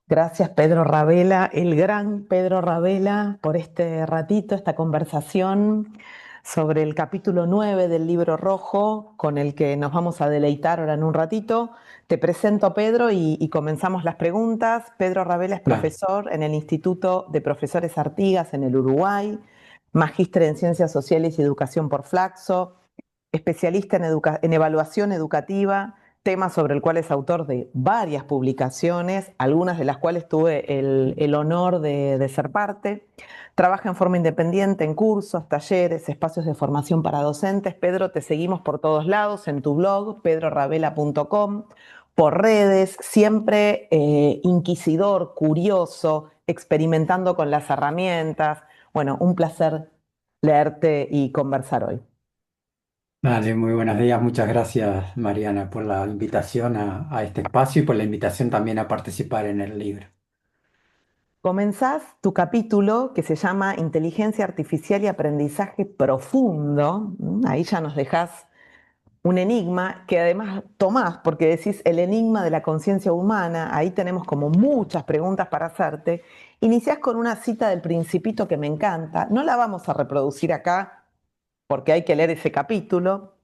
Gracias, Pedro Ravela, el gran Pedro Ravela, por este ratito, esta conversación sobre el capítulo 9 del Libro Rojo, con el que nos vamos a deleitar ahora en un ratito. Te presento a Pedro y comenzamos las preguntas. Pedro Ravela es Claro. profesor en el Instituto de Profesores Artigas en el Uruguay, magíster en Ciencias Sociales y Educación por Flaxo, especialista en evaluación educativa, tema sobre el cual es autor de varias publicaciones, algunas de las cuales tuve el honor de ser parte. Trabaja en forma independiente en cursos, talleres, espacios de formación para docentes. Pedro, te seguimos por todos lados, en tu blog, pedroravela.com, por redes, siempre inquisidor, curioso, experimentando con las herramientas. Bueno, un placer leerte y conversar hoy. Vale, muy buenos días. Muchas gracias, Mariana, por la invitación a este espacio y por la invitación también a participar en el libro. Comenzás tu capítulo que se llama Inteligencia Artificial y Aprendizaje Profundo. Ahí ya nos dejás un enigma que además tomás porque decís el enigma de la conciencia humana. Ahí tenemos como muchas preguntas para hacerte. Iniciás con una cita del Principito que me encanta. No la vamos a reproducir acá porque hay que leer ese capítulo,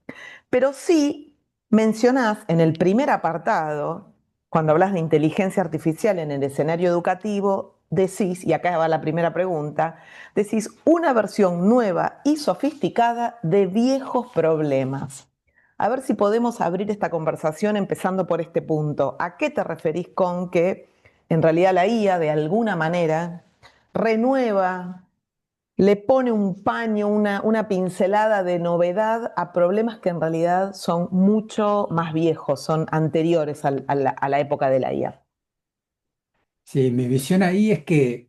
pero sí mencionás en el primer apartado, cuando hablas de inteligencia artificial en el escenario educativo, decís, y acá va la primera pregunta, decís una versión nueva y sofisticada de viejos problemas. A ver si podemos abrir esta conversación empezando por este punto. ¿A qué te referís con que en realidad la IA de alguna manera renueva, le pone un paño, una pincelada de novedad a problemas que en realidad son mucho más viejos, son anteriores a la época de la IA? Sí, mi visión ahí es que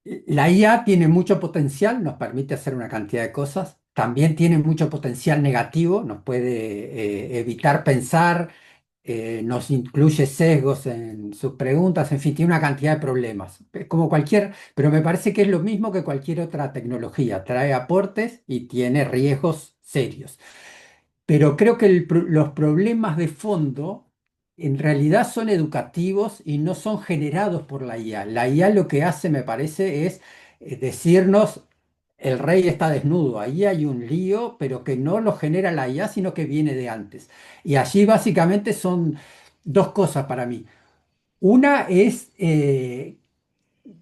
la IA tiene mucho potencial, nos permite hacer una cantidad de cosas. También tiene mucho potencial negativo, nos puede evitar pensar, nos incluye sesgos en sus preguntas, en fin, tiene una cantidad de problemas. Como cualquier, pero me parece que es lo mismo que cualquier otra tecnología. Trae aportes y tiene riesgos serios. Pero creo que los problemas de fondo en realidad son educativos y no son generados por la IA. La IA lo que hace, me parece, es decirnos, el rey está desnudo, ahí hay un lío, pero que no lo genera la IA, sino que viene de antes. Y allí básicamente son dos cosas para mí. Una es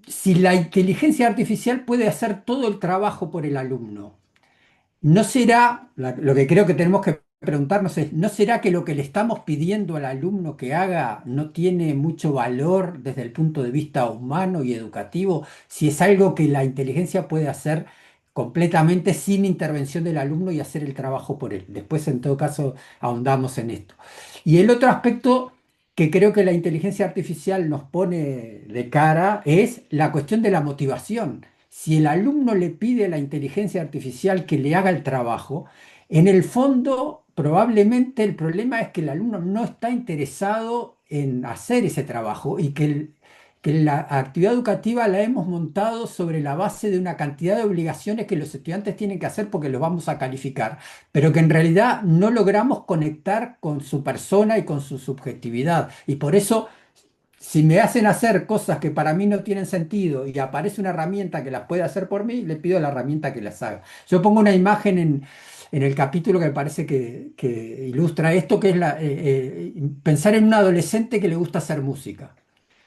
si la inteligencia artificial puede hacer todo el trabajo por el alumno. ¿No será, lo que creo que tenemos que preguntarnos es, ¿no será que lo que le estamos pidiendo al alumno que haga no tiene mucho valor desde el punto de vista humano y educativo, si es algo que la inteligencia puede hacer completamente sin intervención del alumno y hacer el trabajo por él? Después, en todo caso, ahondamos en esto. Y el otro aspecto que creo que la inteligencia artificial nos pone de cara es la cuestión de la motivación. Si el alumno le pide a la inteligencia artificial que le haga el trabajo, en el fondo probablemente el problema es que el alumno no está interesado en hacer ese trabajo y que la actividad educativa la hemos montado sobre la base de una cantidad de obligaciones que los estudiantes tienen que hacer porque los vamos a calificar, pero que en realidad no logramos conectar con su persona y con su subjetividad. Y por eso si me hacen hacer cosas que para mí no tienen sentido y aparece una herramienta que las puede hacer por mí, le pido a la herramienta que las haga. Yo pongo una imagen en el capítulo que me parece que ilustra esto, que es pensar en un adolescente que le gusta hacer música.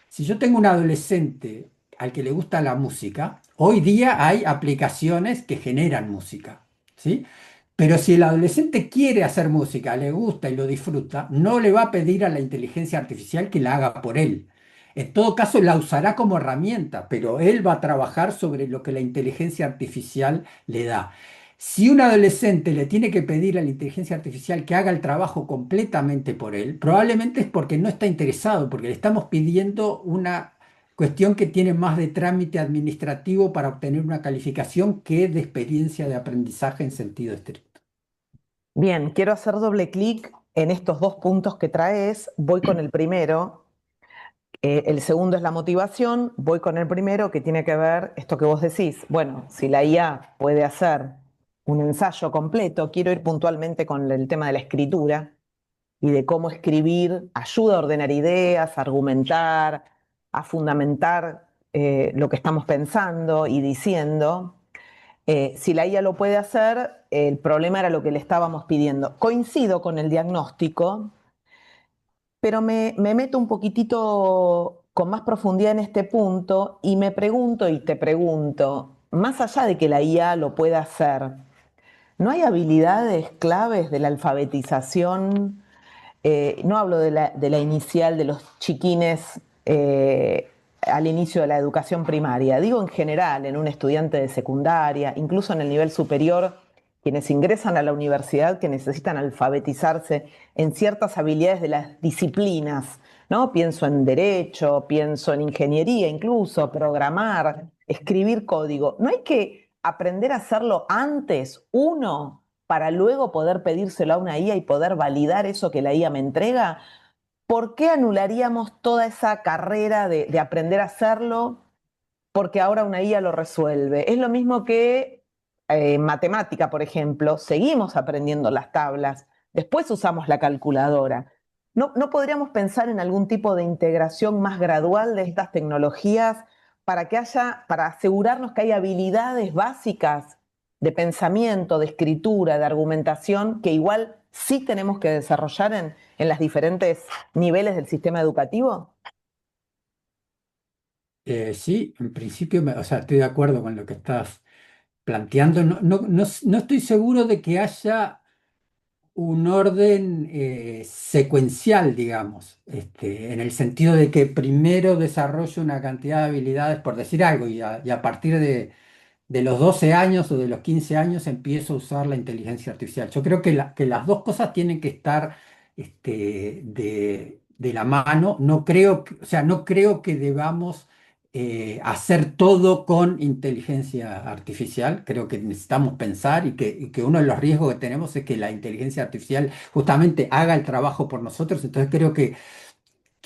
Si yo tengo un adolescente al que le gusta la música, hoy día hay aplicaciones que generan música, ¿sí? Pero si el adolescente quiere hacer música, le gusta y lo disfruta, no le va a pedir a la inteligencia artificial que la haga por él. En todo caso, la usará como herramienta, pero él va a trabajar sobre lo que la inteligencia artificial le da. Si un adolescente le tiene que pedir a la inteligencia artificial que haga el trabajo completamente por él, probablemente es porque no está interesado, porque le estamos pidiendo una cuestión que tiene más de trámite administrativo para obtener una calificación que de experiencia de aprendizaje en sentido estricto. Bien, quiero hacer doble clic en estos dos puntos que traes. Voy con el primero. El segundo es la motivación. Voy con el primero que tiene que ver esto que vos decís. Bueno, si la IA puede hacer un ensayo completo, quiero ir puntualmente con el tema de la escritura. y de cómo escribir ayuda a ordenar ideas, a argumentar, a fundamentar lo que estamos pensando y diciendo. Si la IA lo puede hacer, el problema era lo que le estábamos pidiendo. Coincido con el diagnóstico, pero me meto un poquitito con más profundidad en este punto y me pregunto y te pregunto, más allá de que la IA lo pueda hacer, ¿no hay habilidades claves de la alfabetización? No hablo de la inicial, de los chiquines al inicio de la educación primaria, digo en general, en un estudiante de secundaria, incluso en el nivel superior, quienes ingresan a la universidad que necesitan alfabetizarse en ciertas habilidades de las disciplinas, ¿no? Pienso en derecho, pienso en ingeniería incluso, programar, escribir código. ¿No hay que aprender a hacerlo antes, uno, para luego poder pedírselo a una IA y poder validar eso que la IA me entrega? ¿Por qué anularíamos toda esa carrera de aprender a hacerlo porque ahora una IA lo resuelve? Es lo mismo que matemática, por ejemplo, seguimos aprendiendo las tablas, después usamos la calculadora. ¿No podríamos pensar en algún tipo de integración más gradual de estas tecnologías para que haya, para asegurarnos que hay habilidades básicas de pensamiento, de escritura, de argumentación, que igual sí tenemos que desarrollar en las diferentes niveles del sistema educativo? Sí, en principio, o sea, estoy de acuerdo con lo que estás planteando. No estoy seguro de que haya un orden secuencial, digamos, en el sentido de que primero desarrollo una cantidad de habilidades, por decir algo, y a partir de los 12 años o de los 15 años empiezo a usar la inteligencia artificial. Yo creo que, que las dos cosas tienen que estar de la mano. No creo, o sea, no creo que debamos hacer todo con inteligencia artificial. Creo que necesitamos pensar y que uno de los riesgos que tenemos es que la inteligencia artificial justamente haga el trabajo por nosotros. Entonces creo que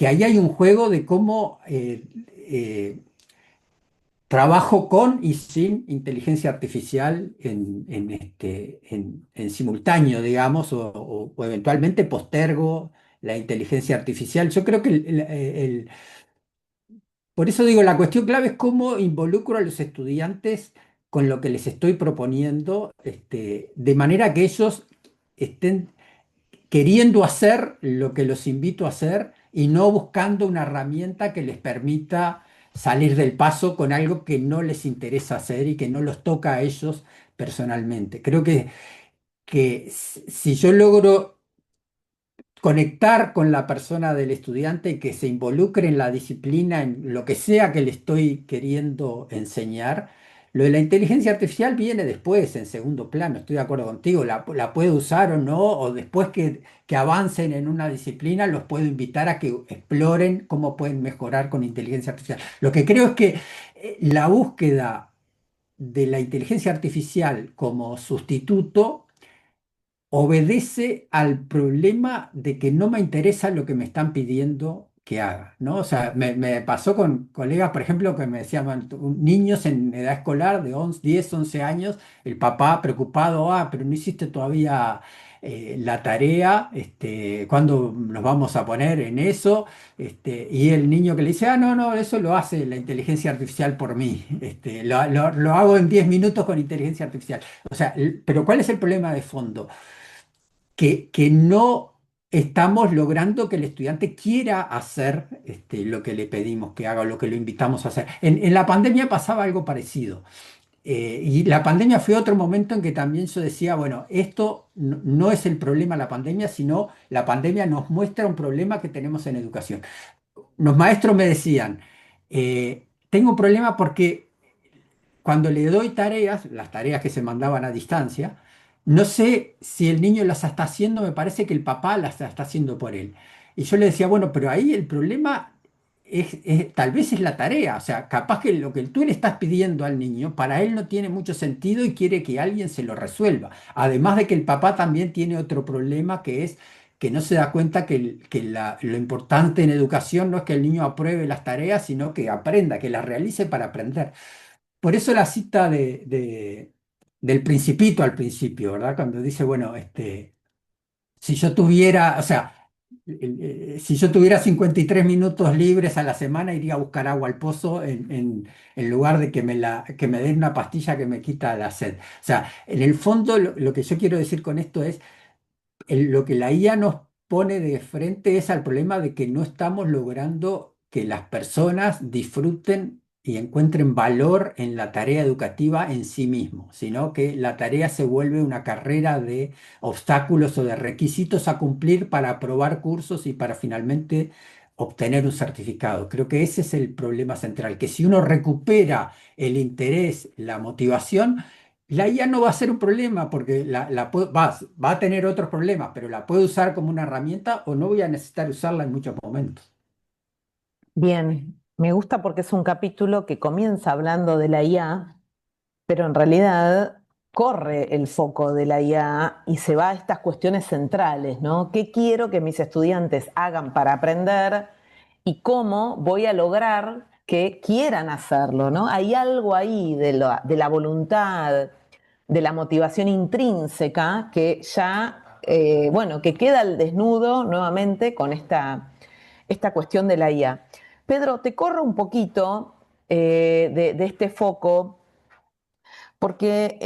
ahí hay un juego de cómo trabajo con y sin inteligencia artificial en simultáneo, digamos, o eventualmente postergo la inteligencia artificial. Yo creo que por eso digo, la cuestión clave es cómo involucro a los estudiantes con lo que les estoy proponiendo, de manera que ellos estén queriendo hacer lo que los invito a hacer y no buscando una herramienta que les permita salir del paso con algo que no les interesa hacer y que no los toca a ellos personalmente. Creo que si yo logro conectar con la persona del estudiante y que se involucre en la disciplina, en lo que sea que le estoy queriendo enseñar. Lo de la inteligencia artificial viene después, en segundo plano, estoy de acuerdo contigo, la puede usar o no, o después que avancen en una disciplina, los puedo invitar a que exploren cómo pueden mejorar con inteligencia artificial. Lo que creo es que la búsqueda de la inteligencia artificial como sustituto obedece al problema de que no me interesa lo que me están pidiendo que haga, ¿no? O sea, me pasó con colegas, por ejemplo, que me decían, "Bueno, niños en edad escolar de 11, 10, 11 años, el papá preocupado, pero no hiciste todavía la tarea, ¿cuándo nos vamos a poner en eso?" Y el niño que le dice, no, no, eso lo hace la inteligencia artificial por mí, lo hago en 10 minutos con inteligencia artificial. O sea, pero ¿cuál es el problema de fondo? Que no estamos logrando que el estudiante quiera hacer lo que le pedimos que haga o lo que lo invitamos a hacer. En la pandemia pasaba algo parecido. Y la pandemia fue otro momento en que también yo decía, bueno, esto no es el problema de la pandemia, sino la pandemia nos muestra un problema que tenemos en educación. Los maestros me decían, tengo un problema porque cuando le doy tareas, las tareas que se mandaban a distancia, no sé si el niño las está haciendo, me parece que el papá las está haciendo por él. Y yo le decía, bueno, pero ahí el problema tal vez es la tarea, o sea, capaz que lo que tú le estás pidiendo al niño, para él no tiene mucho sentido y quiere que alguien se lo resuelva. Además de que el papá también tiene otro problema que es que no se da cuenta lo importante en educación no es que el niño apruebe las tareas, sino que aprenda, que las realice para aprender. Por eso la cita del Principito al principio, ¿verdad? Cuando dice, bueno, si yo tuviera, o sea, Si yo tuviera 53 minutos libres a la semana, iría a buscar agua al pozo en lugar de que me den una pastilla que me quita la sed. O sea, en el fondo lo que yo quiero decir con esto es lo que la IA nos pone de frente es al problema de que no estamos logrando que las personas disfruten y encuentren valor en la tarea educativa en sí mismo, sino que la tarea se vuelve una carrera de obstáculos o de requisitos a cumplir para aprobar cursos y para finalmente obtener un certificado. Creo que ese es el problema central, que si uno recupera el interés, la motivación, la IA no va a ser un problema porque va a tener otros problemas, pero la puedo usar como una herramienta o no voy a necesitar usarla en muchos momentos. Bien, me gusta porque es un capítulo que comienza hablando de la IA, pero en realidad corre el foco de la IA y se va a estas cuestiones centrales, ¿no? ¿Qué quiero que mis estudiantes hagan para aprender y cómo voy a lograr que quieran hacerlo, ¿no? Hay algo ahí de la voluntad, de la motivación intrínseca que ya, bueno, que queda al desnudo nuevamente con esta cuestión de la IA. Pedro, te corro un poquito de este foco porque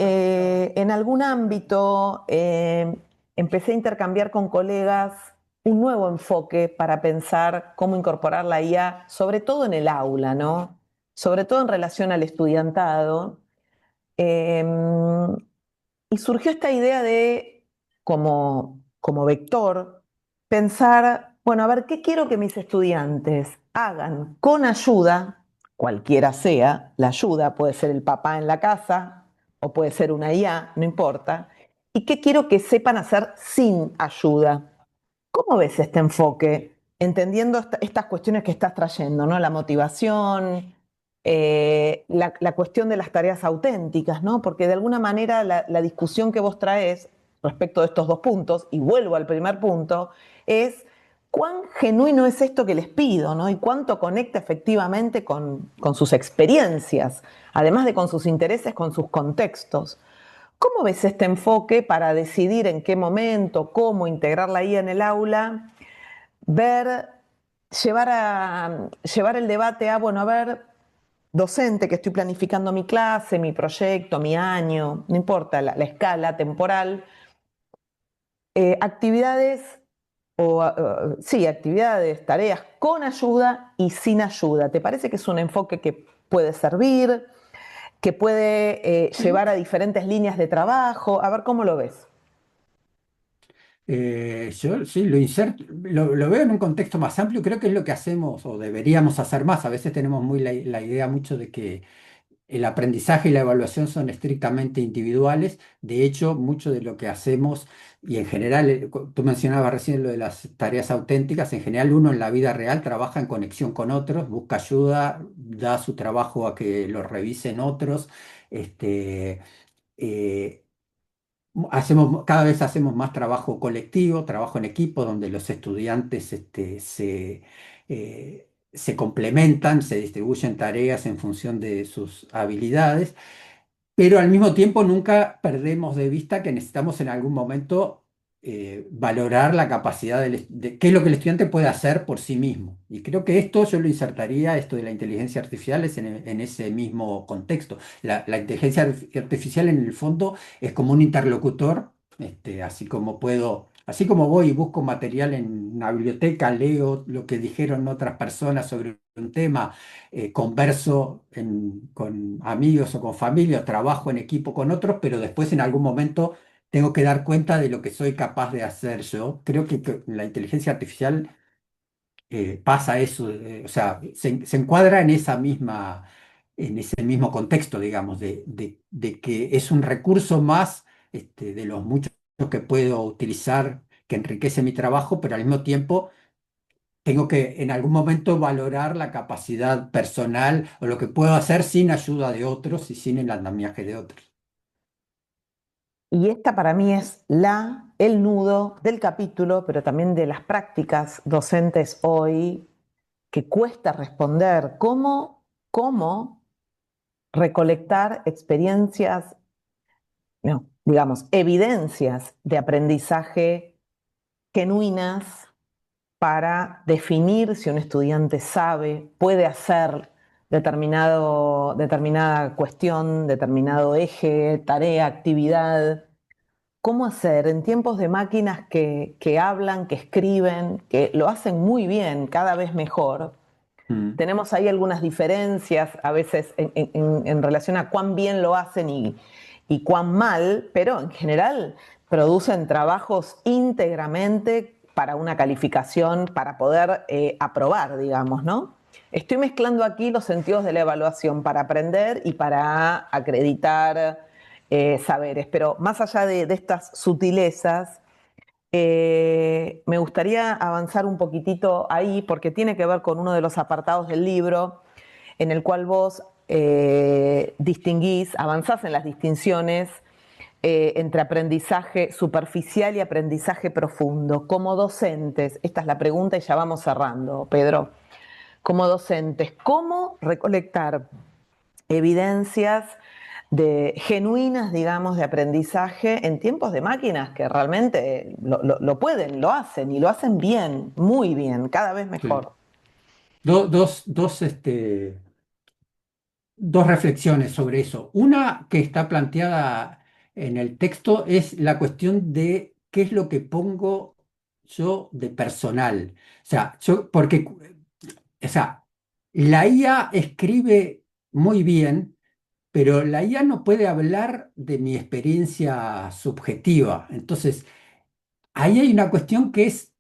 en algún ámbito empecé a intercambiar con colegas un nuevo enfoque para pensar cómo incorporar la IA, sobre todo en el aula, ¿no? Sobre todo en relación al estudiantado. Eh, y surgió esta idea de, como vector, pensar, bueno, a ver, ¿qué quiero que mis estudiantes hagan con ayuda, cualquiera sea, la ayuda puede ser el papá en la casa o puede ser una IA, no importa, y qué quiero que sepan hacer sin ayuda? ¿Cómo ves este enfoque? Entendiendo estas cuestiones que estás trayendo, ¿no? La motivación, la cuestión de las tareas auténticas, ¿no? Porque de alguna manera la discusión que vos traes respecto de estos dos puntos, y vuelvo al primer punto, es cuán genuino es esto que les pido, ¿no? Y cuánto conecta efectivamente con sus experiencias, además de con sus intereses, con sus contextos. ¿Cómo ves este enfoque para decidir en qué momento, cómo integrar la IA en el aula? Ver, llevar el debate a, bueno, a ver, docente que estoy planificando mi clase, mi proyecto, mi año, no importa la escala temporal, actividades sí, actividades, tareas con ayuda y sin ayuda. ¿Te parece que es un enfoque que puede servir, que puede llevar a diferentes líneas de trabajo? A ver cómo lo ves. Yo sí lo veo en un contexto más amplio, creo que es lo que hacemos o deberíamos hacer más. A veces tenemos muy la idea mucho de que el aprendizaje y la evaluación son estrictamente individuales. De hecho, mucho de lo que hacemos, y en general, tú mencionabas recién lo de las tareas auténticas, en general uno en la vida real trabaja en conexión con otros, busca ayuda, da su trabajo a que lo revisen otros. Este, eh, cada vez hacemos más trabajo colectivo, trabajo en equipo, donde los estudiantes se complementan, se distribuyen tareas en función de sus habilidades, pero al mismo tiempo nunca perdemos de vista que necesitamos en algún momento valorar la capacidad de qué es lo que el estudiante puede hacer por sí mismo. Y creo que esto yo lo insertaría, esto de la inteligencia artificial, es en ese mismo contexto. La inteligencia artificial en el fondo es como un interlocutor, así como así como voy y busco material en una biblioteca, leo lo que dijeron otras personas sobre un tema, converso con amigos o con familia, o trabajo en equipo con otros, pero después en algún momento tengo que dar cuenta de lo que soy capaz de hacer yo. Creo que la inteligencia artificial pasa eso, o sea, se encuadra en ese mismo contexto, digamos, de que es un recurso más de los muchos que puedo utilizar que enriquece mi trabajo, pero al mismo tiempo tengo que en algún momento valorar la capacidad personal o lo que puedo hacer sin ayuda de otros y sin el andamiaje de otros. Y esta para mí es el nudo del capítulo, pero también de las prácticas docentes hoy, que cuesta responder. ¿Cómo recolectar experiencias, no, digamos, evidencias de aprendizaje genuinas para definir si un estudiante sabe, puede hacer determinada cuestión, determinado eje, tarea, actividad. ¿Cómo hacer en tiempos de máquinas que hablan, que escriben, que lo hacen muy bien, cada vez mejor? Mm, Tenemos ahí algunas diferencias a veces en relación a cuán bien lo hacen y cuán mal, pero en general producen trabajos íntegramente para una calificación, para poder aprobar, digamos, ¿no? Estoy mezclando aquí los sentidos de la evaluación para aprender y para acreditar saberes, pero más allá de estas sutilezas, me gustaría avanzar un poquitito ahí porque tiene que ver con uno de los apartados del libro en el cual vos distinguís, avanzás en las distinciones entre aprendizaje superficial y aprendizaje profundo. Como docentes, esta es la pregunta y ya vamos cerrando, Pedro. Como docentes, ¿cómo recolectar evidencias genuinas, digamos, de aprendizaje en tiempos de máquinas que realmente lo pueden, lo hacen y lo hacen bien, muy bien, cada vez sí. mejor? Dos reflexiones sobre eso. Una que está planteada en el texto es la cuestión de qué es lo que pongo yo de personal. O sea, o sea, la IA escribe muy bien, pero la IA no puede hablar de mi experiencia subjetiva. Entonces, ahí hay una cuestión que es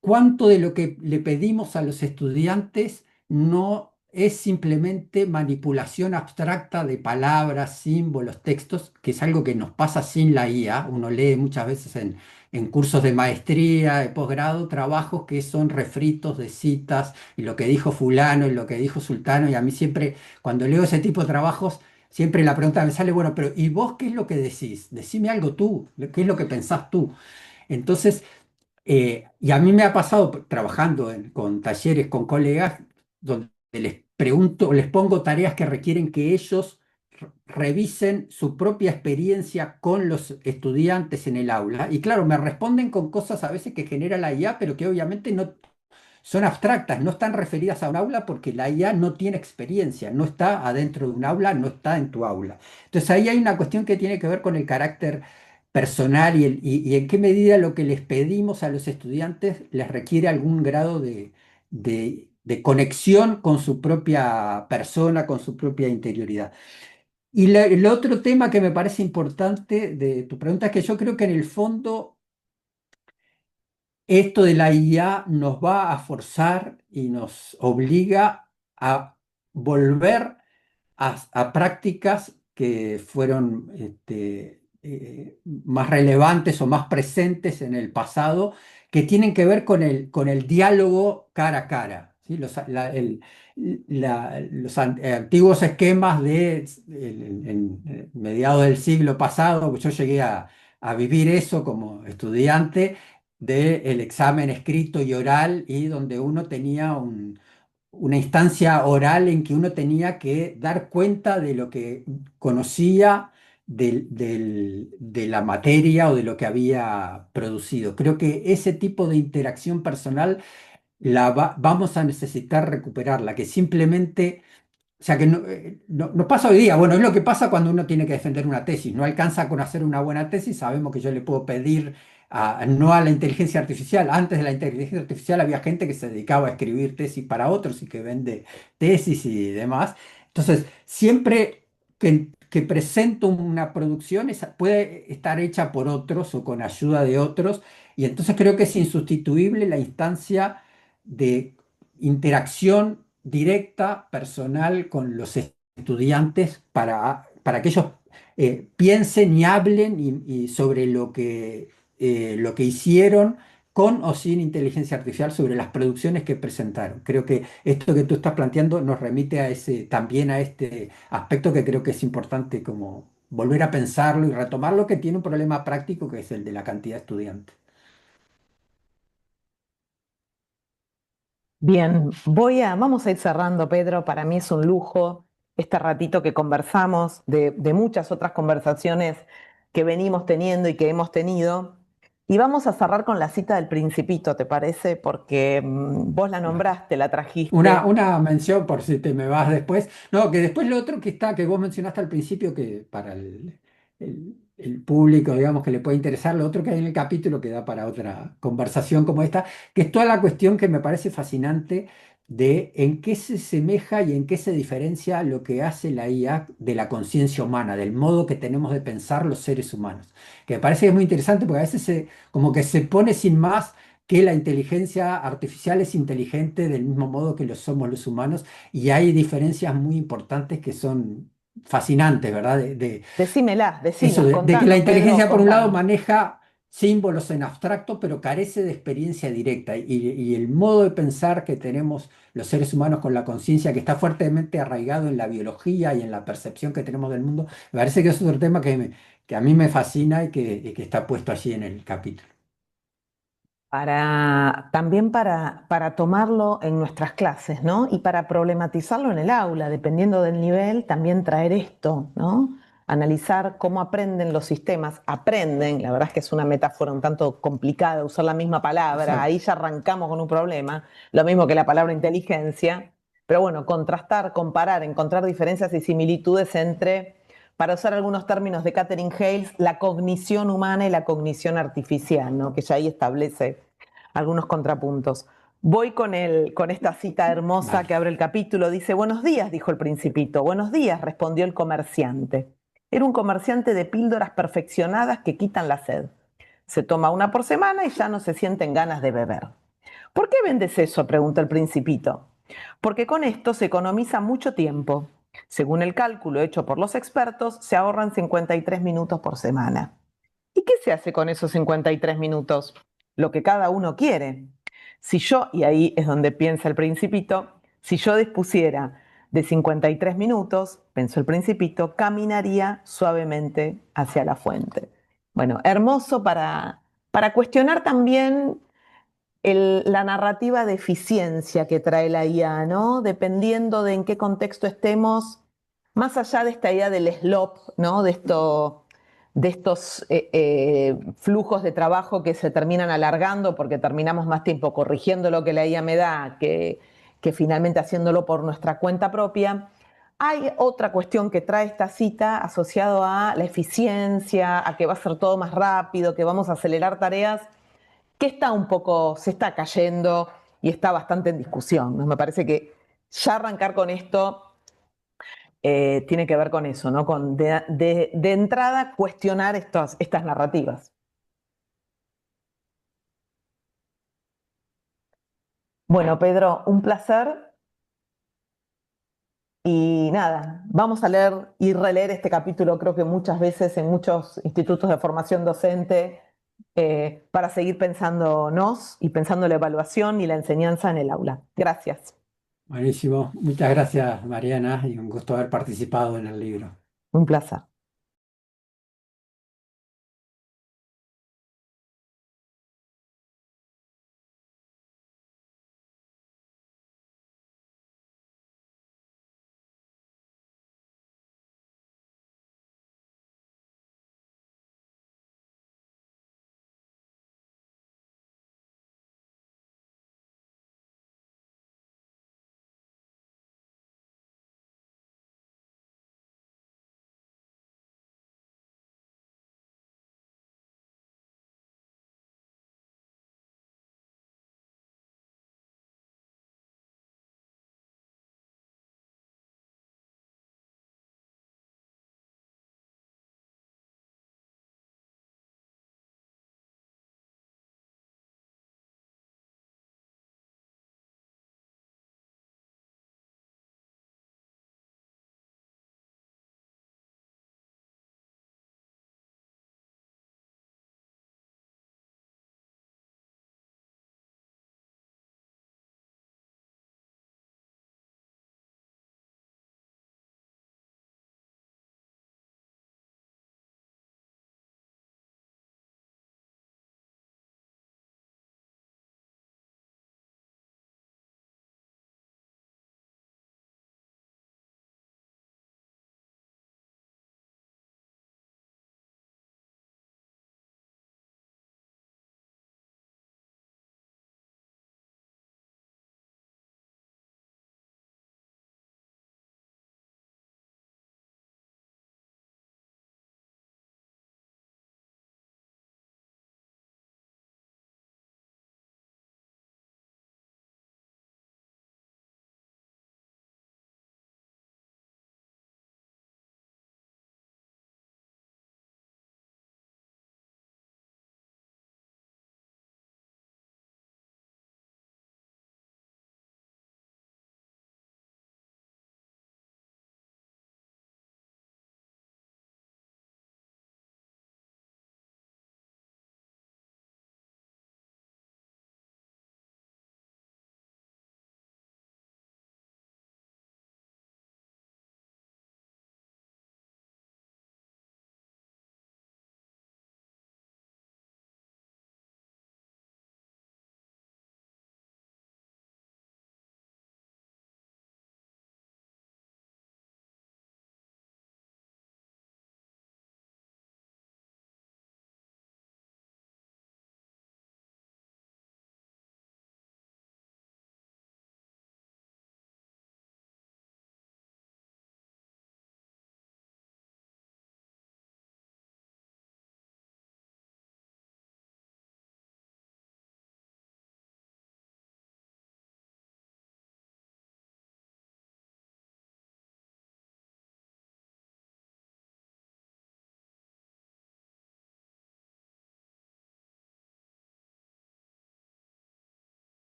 cuánto de lo que le pedimos a los estudiantes no es simplemente manipulación abstracta de palabras, símbolos, textos, que es algo que nos pasa sin la IA. Uno lee muchas veces en cursos de maestría, de posgrado, trabajos que son refritos de citas y lo que dijo fulano y lo que dijo sultano. Y a mí siempre, cuando leo ese tipo de trabajos, siempre la pregunta me sale, bueno, pero ¿y vos qué es lo que decís? Decime algo tú, ¿qué es lo que pensás tú? Entonces, y a mí me ha pasado trabajando con talleres con colegas donde les pregunto, les pongo tareas que requieren que ellos revisen su propia experiencia con los estudiantes en el aula. Y claro, me responden con cosas a veces que genera la IA, pero que obviamente no son abstractas, no están referidas a un aula porque la IA no tiene experiencia, no está adentro de un aula, no está en tu aula. Entonces ahí hay una cuestión que tiene que ver con el carácter personal y en qué medida lo que les pedimos a los estudiantes les requiere algún grado de conexión con su propia persona, con su propia interioridad. Y el otro tema que me parece importante de tu pregunta es que yo creo que en el fondo esto de la IA nos va a forzar y nos obliga a volver a prácticas que fueron más relevantes o más presentes en el pasado, que tienen que ver con el diálogo cara a cara. ¿Sí? Antiguos esquemas en mediados del siglo pasado, yo llegué a vivir eso como estudiante del examen escrito y oral y donde uno tenía una instancia oral en que uno tenía que dar cuenta de lo que conocía de la materia o de lo que había producido. Creo que ese tipo de interacción personal vamos a necesitar recuperarla, que simplemente o sea que no pasa hoy día. Bueno, es lo que pasa cuando uno tiene que defender una tesis. No alcanza con hacer una buena tesis. Sabemos que yo le puedo pedir no a la inteligencia artificial. Antes de la inteligencia artificial había gente que se dedicaba a escribir tesis para otros y que vende tesis y demás. Entonces, siempre que presento una producción puede estar hecha por otros o con ayuda de otros. Y entonces creo que es insustituible la instancia de interacción directa, personal con los estudiantes para que ellos piensen y hablen y sobre lo que hicieron con o sin inteligencia artificial sobre las producciones que presentaron. Creo que esto que tú estás planteando nos remite a también a este aspecto que creo que es importante como volver a pensarlo y retomarlo, que tiene un problema práctico que es el de la cantidad de estudiantes. Bien, vamos a ir cerrando, Pedro. Para mí es un lujo este ratito que conversamos, de muchas otras conversaciones que venimos teniendo y que hemos tenido. Y vamos a cerrar con la cita del Principito, ¿te parece? Porque vos la Dale. nombraste, la trajiste. Una mención por si te me vas después. No, que después lo otro que está, que vos mencionaste al principio, que para el público, digamos, que le puede interesar, lo otro que hay en el capítulo que da para otra conversación como esta, que es toda la cuestión que me parece fascinante de en qué se semeja y en qué se diferencia lo que hace la IA de la conciencia humana, del modo que tenemos de pensar los seres humanos. Que me parece que es muy interesante porque a veces como que se pone sin más que la inteligencia artificial es inteligente del mismo modo que lo somos los humanos y hay diferencias muy importantes que son fascinantes, ¿verdad? Decímelas, Eso, decinos, de que la contanos, Pedro, inteligencia por un lado contanos. maneja símbolos en abstracto, pero carece de experiencia directa y el modo de pensar que tenemos los seres humanos con la conciencia que está fuertemente arraigado en la biología y en la percepción que tenemos del mundo, me parece que es otro tema que a mí me fascina y que está puesto allí en el capítulo. También para tomarlo en nuestras clases, ¿no? Y para problematizarlo en el aula, dependiendo del nivel, también traer esto, ¿no? Analizar cómo aprenden los sistemas. Aprenden, la verdad es que es una metáfora un tanto complicada usar la misma palabra, Exacto. ahí ya arrancamos con un problema, lo mismo que la palabra inteligencia, pero bueno, contrastar, comparar, encontrar diferencias y similitudes entre, para usar algunos términos de Catherine Hales, la cognición humana y la cognición artificial, ¿no? Que ya ahí establece algunos contrapuntos. Voy con esta cita hermosa Vale. que abre el capítulo. Dice, buenos días, dijo el principito. Buenos días, respondió el comerciante. Era un comerciante de píldoras perfeccionadas que quitan la sed. Se toma una por semana y ya no se sienten ganas de beber. ¿Por qué vendes eso? Preguntó el principito. Porque con esto se economiza mucho tiempo. Según el cálculo hecho por los expertos, se ahorran 53 minutos por semana. ¿Y qué se hace con esos 53 minutos? Lo que cada uno quiere. Si yo, y ahí es donde piensa el principito, si yo dispusiera de 53 minutos, pensó el principito, caminaría suavemente hacia la fuente. Bueno, hermoso para cuestionar también la narrativa de eficiencia que trae la IA, ¿no? Dependiendo de en qué contexto estemos, más allá de esta idea del slop, ¿no? De estos flujos de trabajo que se terminan alargando porque terminamos más tiempo corrigiendo lo que la IA me da que finalmente haciéndolo por nuestra cuenta propia. Hay otra cuestión que trae esta cita asociado a la eficiencia, a que va a ser todo más rápido, que vamos a acelerar tareas que está un poco, se está cayendo y está bastante en discusión, ¿no? Me parece que ya arrancar con esto tiene que ver con eso, ¿no? Con de entrada cuestionar estas narrativas. Bueno, Pedro, un placer y nada, vamos a leer y releer este capítulo creo que muchas veces en muchos institutos de formación docente para seguir pensándonos y pensando la evaluación y la enseñanza en el aula. Gracias, Buenísimo. Muchas gracias, Mariana, y un gusto haber participado en el libro. un placer.